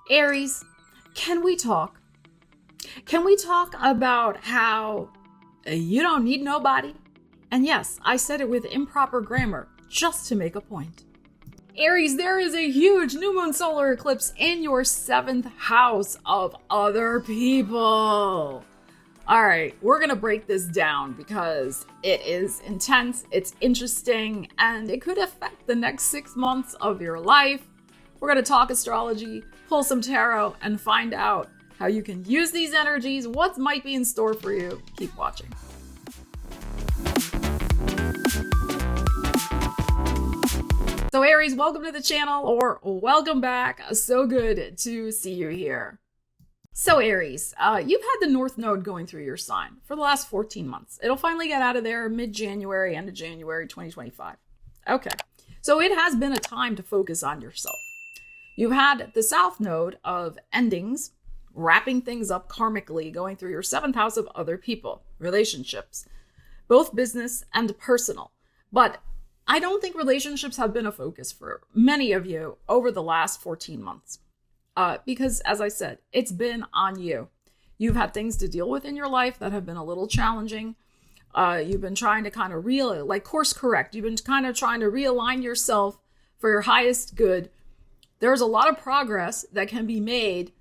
Aries, can we talk? Can we talk about how you don't need nobody? And yes, I said it with improper grammar, just to make a point. Aries, there is a huge new moon solar eclipse in your 7th house of other people. All right, we're going to break this down because it is intense, it's interesting, and it could affect the next 6 months of your life. We're going to talk astrology, pull some tarot, and find out how you can use these energies, what might be in store for you. Keep watching. So Aries, welcome to the channel, or welcome back. So good to see you here. So Aries, you've had the North Node going through your sign for the last 14 months. It'll finally get out of there mid-January, end of January 2025. Okay, so it has been a time to focus on yourself. You've had the South Node of endings, wrapping things up karmically, going through your 7th house of other people, relationships, both business and personal. But I don't think relationships have been a focus for many of you over the last 14 months. Because as I said, it's been on you. You've had things to deal with in your life that have been a little challenging. You've been trying to kind of course correct. You've been kind of trying to realign yourself for your highest good. There's a lot of progress that can be made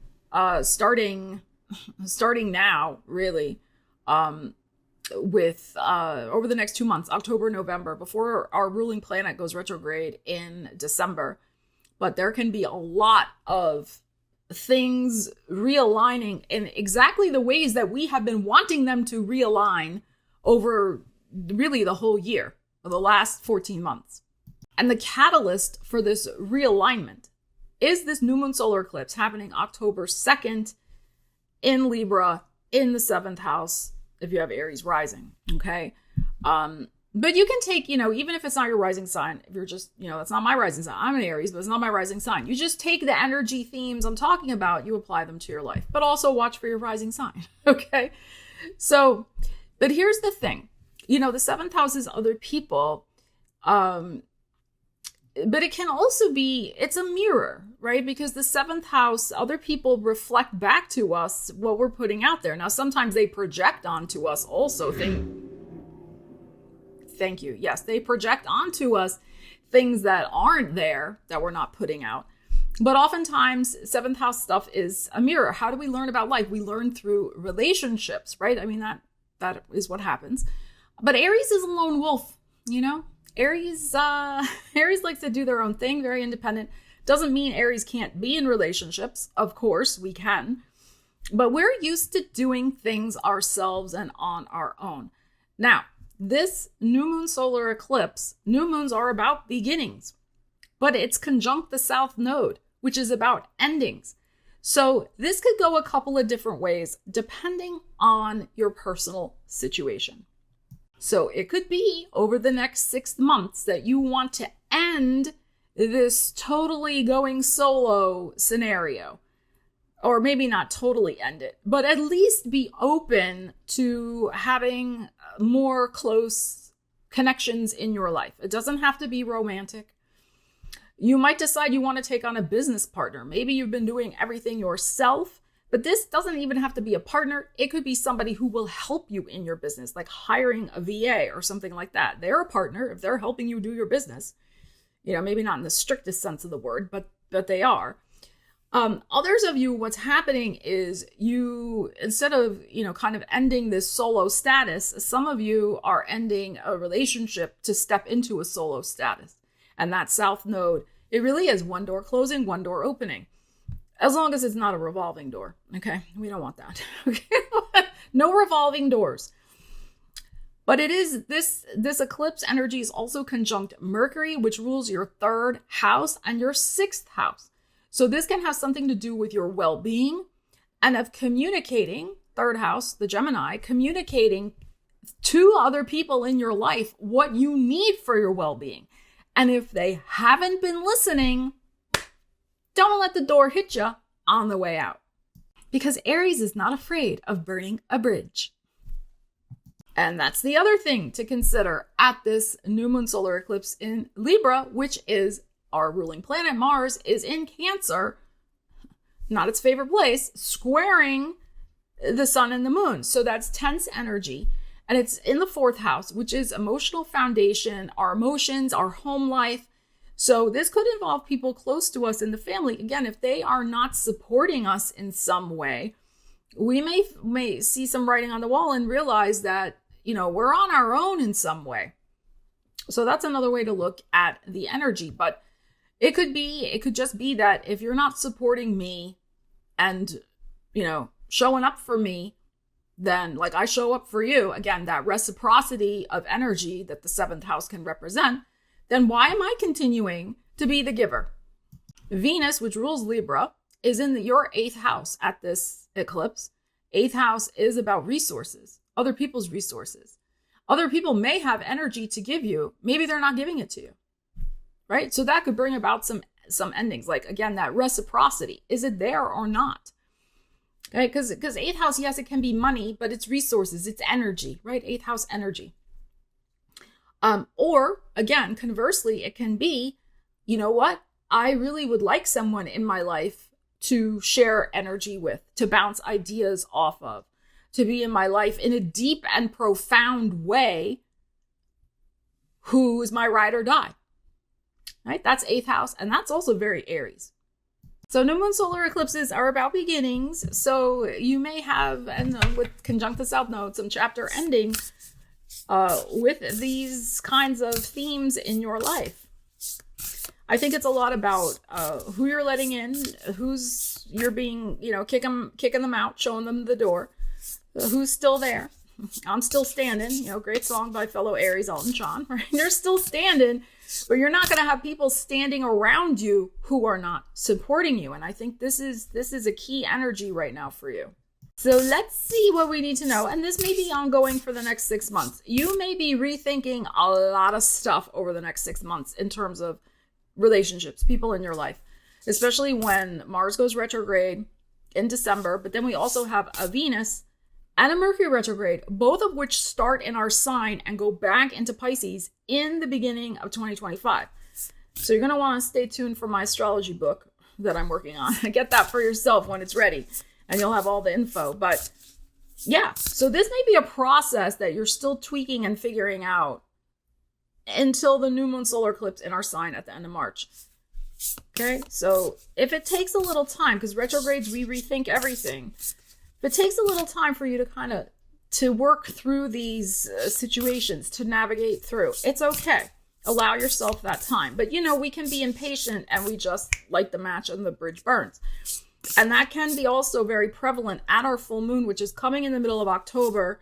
starting now, really, with over the next 2 months, October, November, before our ruling planet goes retrograde in December. But there can be a lot of things realigning in exactly the ways that we have been wanting them to realign over really the whole year, or the last 14 months. And the catalyst for this realignment is this new moon solar eclipse happening October 2nd in Libra in the 7th house if you have Aries rising, okay? But you can take, even if it's not your rising sign, if you're just, that's not my rising sign. I'm an Aries, but it's not my rising sign. You just take the energy themes I'm talking about, you apply them to your life, but also watch for your rising sign, okay? So, but here's the thing, the 7th house is other people, but it can also be, it's a mirror, right? Because the 7th house, other people reflect back to us what we're putting out there. Now, sometimes they project onto us also Thank you. Yes, they project onto us things that aren't there, that we're not putting out. But oftentimes, 7th house stuff is a mirror. How do we learn about life? We learn through relationships, right? I mean, that is what happens. But Aries is a lone wolf, Aries likes to do their own thing, very independent. Doesn't mean Aries can't be in relationships. Of course, we can. But we're used to doing things ourselves and on our own. Now, this new moon solar eclipse, new moons are about beginnings, but it's conjunct the South Node, which is about endings. So this could go a couple of different ways depending on your personal situation. So it could be over the next 6 months that you want to end this totally going solo scenario. Or maybe not totally end it, but at least be open to having more close connections in your life. It doesn't have to be romantic. You might decide you want to take on a business partner. Maybe you've been doing everything yourself, but this doesn't even have to be a partner. It could be somebody who will help you in your business, like hiring a VA or something like that. They're a partner if they're helping you do your business. Maybe not in the strictest sense of the word, but they are. Others of you, what's happening is you, instead of, kind of ending this solo status, some of you are ending a relationship to step into a solo status. And that South Node, it really is one door closing, one door opening. As long as it's not a revolving door. Okay. We don't want that. Okay. No revolving doors. But it is this eclipse energy is also conjunct Mercury, which rules your 3rd house and your 6th house. So this can have something to do with your well-being and of communicating, 3rd house, the Gemini, communicating to other people in your life what you need for your well-being. And if they haven't been listening, don't let the door hit you on the way out. Because Aries is not afraid of burning a bridge. And that's the other thing to consider at this new moon solar eclipse in Libra, which is our ruling planet Mars is in Cancer. not its favorite place, squaring the sun and the moon. So that's tense energy. And it's in the 4th house, which is emotional foundation, our emotions, our home life. So this could involve people close to us in the family. Again, if they are not supporting us in some way, we may see some writing on the wall and realize that, we're on our own in some way. So that's another way to look at the energy. But it could just be that if you're not supporting me and, showing up for me, then like I show up for you, again, that reciprocity of energy that the 7th house can represent, then why am I continuing to be the giver? Venus, which rules Libra, is in your 8th house at this eclipse. 8th house is about resources, other people's resources. Other people may have energy to give you. Maybe they're not giving it to you, right? So that could bring about some endings. Like, again, that reciprocity. Is it there or not? Okay, because 8th house, yes, it can be money, but it's resources, it's energy, right? 8th house energy. Or again, conversely, it can be, you know what? I really would like someone in my life to share energy with, to bounce ideas off of, to be in my life in a deep and profound way, who is my ride or die, right? That's 8th house. And that's also very Aries. So new moon solar eclipses are about beginnings. So you may have, and with conjunct the South Node, some chapter ending with these kinds of themes in your life. I think it's a lot about who you're letting in, who's you're being, kicking them out, showing them the door, who's still there. I'm still standing, great song by fellow Aries, Elton John, right? They're still standing, but you're not going to have people standing around you who are not supporting you. And I think this is a key energy right now for you. So let's see what we need to know. And this may be ongoing for the next 6 months. You may be rethinking a lot of stuff over the next 6 months in terms of relationships, people in your life, especially when Mars goes retrograde in December. But then we also have a Venus and a Mercury retrograde, both of which start in our sign and go back into Pisces in the beginning of 2025. So you're going to want to stay tuned for my astrology book that I'm working on. Get that for yourself when it's ready and you'll have all the info. But yeah, so this may be a process that you're still tweaking and figuring out until the new moon solar eclipse in our sign at the end of March. Okay, so if it takes a little time, because retrogrades, we rethink everything. If it takes a little time for you to kind of to work through these situations, to navigate through, it's okay. Allow yourself that time. But we can be impatient and we just like the match and the bridge burns. And that can be also very prevalent at our full moon, which is coming in the middle of October.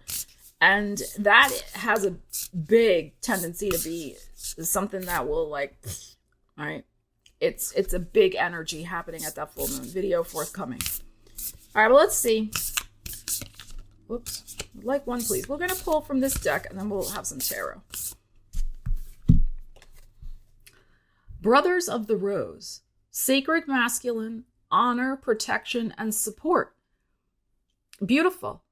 And that has a big tendency to be something that will all right. It's a big energy happening at that full moon. Video forthcoming. All right, well, let's see. Whoops. I'd like one, please. We're going to pull from this deck and then we'll have some tarot. Brothers of the Rose. Sacred masculine, honor, protection, and support. Beautiful.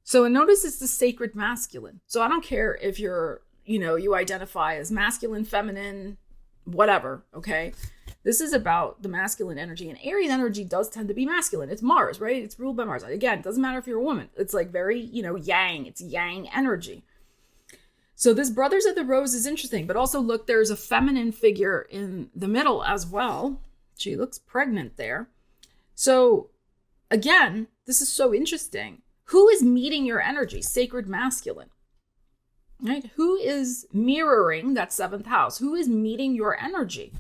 So notice it's the sacred masculine. So I don't care if you're, you identify as masculine, feminine, whatever, okay? This is about the masculine energy. And Aries energy does tend to be masculine. It's Mars, right? It's ruled by Mars. Again, it doesn't matter if you're a woman. It's like very, yang. It's yang energy. So this Brothers of the Rose is interesting. But also, look, there's a feminine figure in the middle as well. She looks pregnant there. So, again, this is so interesting. Who is meeting your energy? Sacred masculine. Right? Who is mirroring that 7th house? Who is meeting your energy?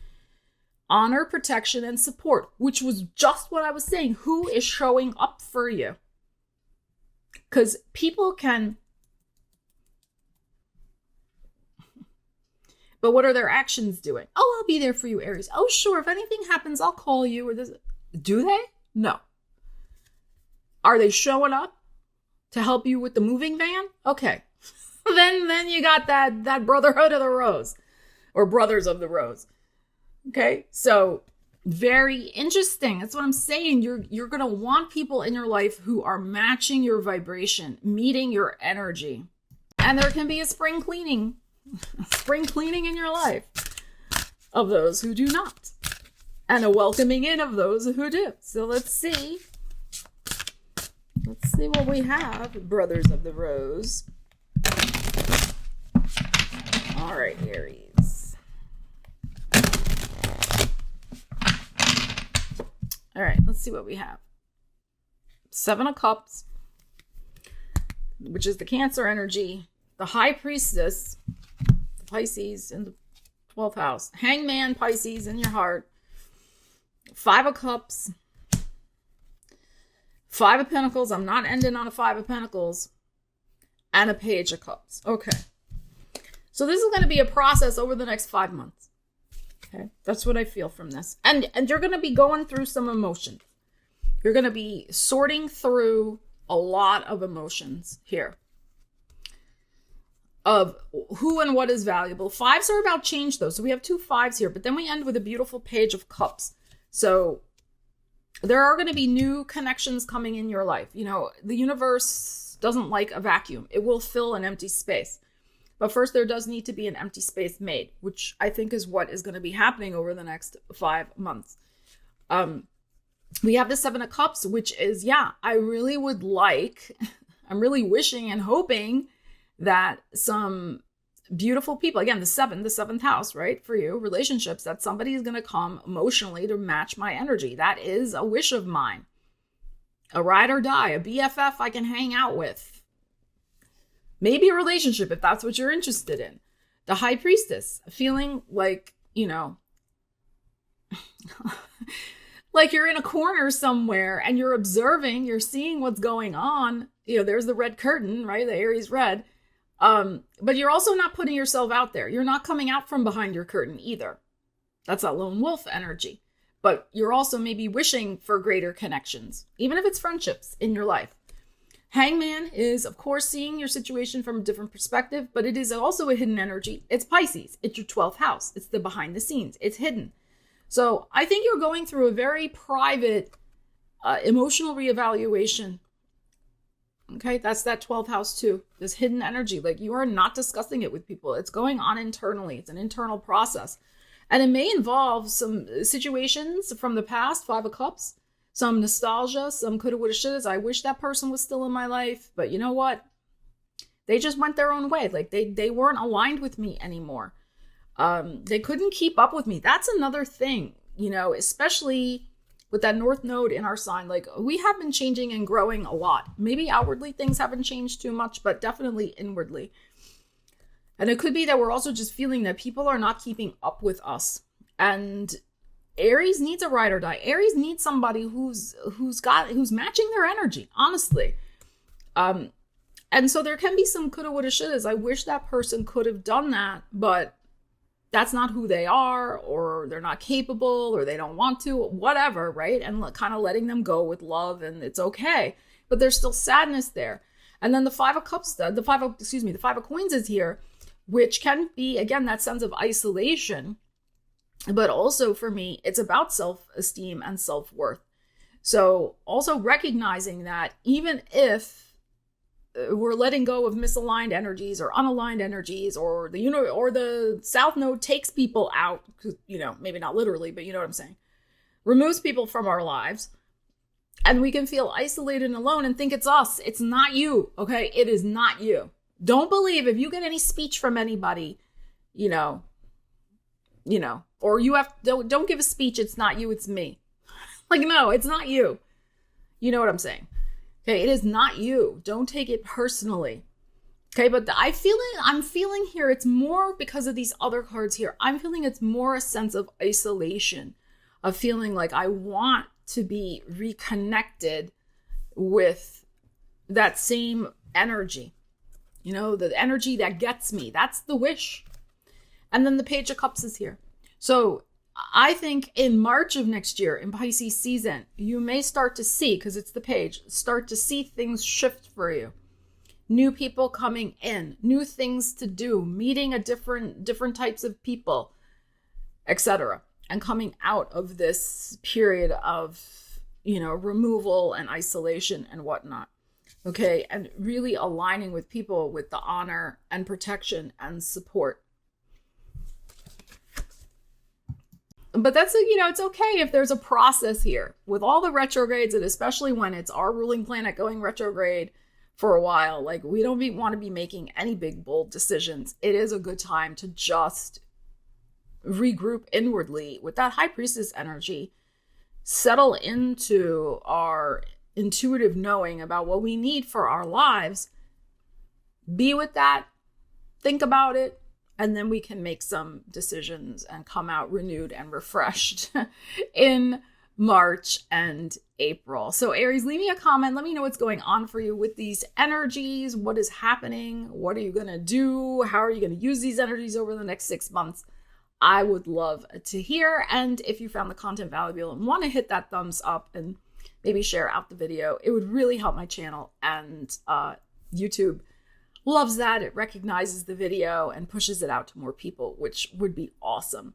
Honor, protection, and support, which was just what I was saying. Who is showing up for you? Because people can... But what are their actions doing? Oh, I'll be there for you, Aries. Oh, sure. If anything happens, I'll call you. Or this. Do they? No. Are they showing up to help you with the moving van? Okay. then you got that Brotherhood of the Rose, or Brothers of the Rose. Okay, so very interesting. That's what I'm saying. You're going to want people in your life who are matching your vibration, meeting your energy. And there can be a spring cleaning in your life of those who do not. and a welcoming in of those who do. So let's see what we have, Brothers of the Rose. All right, Aries. All right, let's see what we have. 7 of Cups, which is the Cancer energy, the High Priestess, the Pisces in the 12th house, Hangman, Pisces in your heart, 5 of Cups, 5 of Pentacles. I'm not ending on a 5 of Pentacles, and a Page of Cups. Okay. So this is going to be a process over the next 5 months. Okay. That's what I feel from this. And you're going to be going through some emotions. You're going to be sorting through a lot of emotions here of who and what is valuable. 5s are about change, though. So we have 2 5s here, but then we end with a beautiful Page of Cups. So there are going to be new connections coming in your life. You know, the universe doesn't like a vacuum. It will fill an empty space. But first, there does need to be an empty space made, which I think is what is going to be happening over the next 5 months. We have the 7 of Cups, which is, I really would like, I'm really wishing and hoping that some beautiful people, again, the 7th house, right? For you, relationships, that somebody is going to come emotionally to match my energy. That is a wish of mine. A ride or die, a BFF I can hang out with. Maybe a relationship if that's what you're interested in. The High Priestess, feeling like, you know, like you're in a corner somewhere and you're observing, you're seeing what's going on. You know, there's the red curtain, right? The Aries red. But you're also not putting yourself out there. You're not coming out from behind your curtain either. That's that lone wolf energy. But you're also maybe wishing for greater connections, even if it's friendships in your life. Hangman is, of course, seeing your situation from a different perspective, but it is also a hidden energy. It's Pisces. It's your 12th house. It's the behind the scenes. It's hidden. So I think you're going through a very private emotional reevaluation. Okay, that's that 12th house too. This hidden energy, like you are not discussing it with people. It's going on internally. It's an internal process. And it may involve some situations from the past, 5 of Cups, some nostalgia, some coulda, woulda, shouldas. I wish that person was still in my life, but you know what? They just went their own way. Like they weren't aligned with me anymore. They couldn't keep up with me. That's another thing, you know, especially with that North Node in our sign. Like we have been changing and growing a lot. Maybe outwardly things haven't changed too much, but definitely inwardly. And it could be that we're also just feeling that people are not keeping up with us. And Aries needs a ride or die. Aries needs somebody who's matching their energy, honestly. And so there can be some coulda, woulda, shouldas. I wish that person could have done that, but that's not who they are, or they're not capable, or they don't want to, whatever, right? And kind of letting them go with love, and it's okay. But there's still sadness there. And then the 5 of Cups, the 5 of Coins is here, which can be, again, that sense of isolation. But also for me, it's about self-esteem and self-worth. So also recognizing that even if we're letting go of misaligned energies or unaligned energies, or the South Node takes people out, you know, maybe not literally, but you know what I'm saying, removes people from our lives, and we can feel isolated and alone and think it's us. It's not you, okay? It is not you. Don't believe if you get any speech from anybody, you know, or don't give a speech, it's not you, it's me. Like, no, it's not you. You know what I'm saying? Okay, it is not you. Don't take it personally. Okay, but I'm feeling here, it's more because of these other cards here. I'm feeling it's more a sense of isolation, of feeling like I want to be reconnected with that same energy. You know, the energy that gets me. That's the wish. And then the Page of Cups is here. So I think in March of next year, in Pisces season, you may start to see, because it's the page, start to see things shift for you. New people coming in, new things to do, meeting a different types of people, etc. And coming out of this period of, you know, removal and isolation and whatnot. Okay, and really aligning with people with the honor and protection and support. But that's, you know, it's okay if there's a process here with all the retrogrades, and especially when it's our ruling planet going retrograde for a while. Like, we don't want to be making any big, bold decisions. It is a good time to just regroup inwardly with that high priestess energy, settle into our intuitive knowing about what we need for our lives, be with that, think about it, and then we can make some decisions and come out renewed and refreshed in March and April. So Aries, leave me a comment. Let me know what's going on for you with these energies. What is happening? What are you going to do? How are you going to use these energies over the next 6 months? I would love to hear. And if you found the content valuable and want to hit that thumbs up and maybe share out the video, it would really help my channel. And YouTube loves that. It recognizes the video and pushes it out to more people, which would be awesome.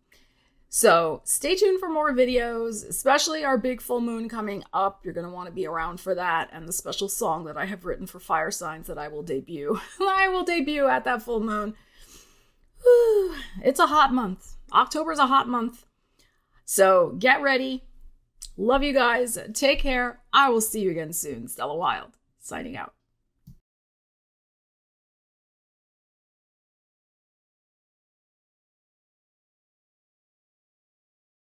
So stay tuned for more videos, especially our big full moon coming up. You're going to want to be around for that, and the special song that I have written for fire signs that I will debut. I will debut at that full moon. Whew. It's a hot month. October is a hot month. So get ready. Love you guys. Take care. I will see you again soon. Stella Wilde, signing out.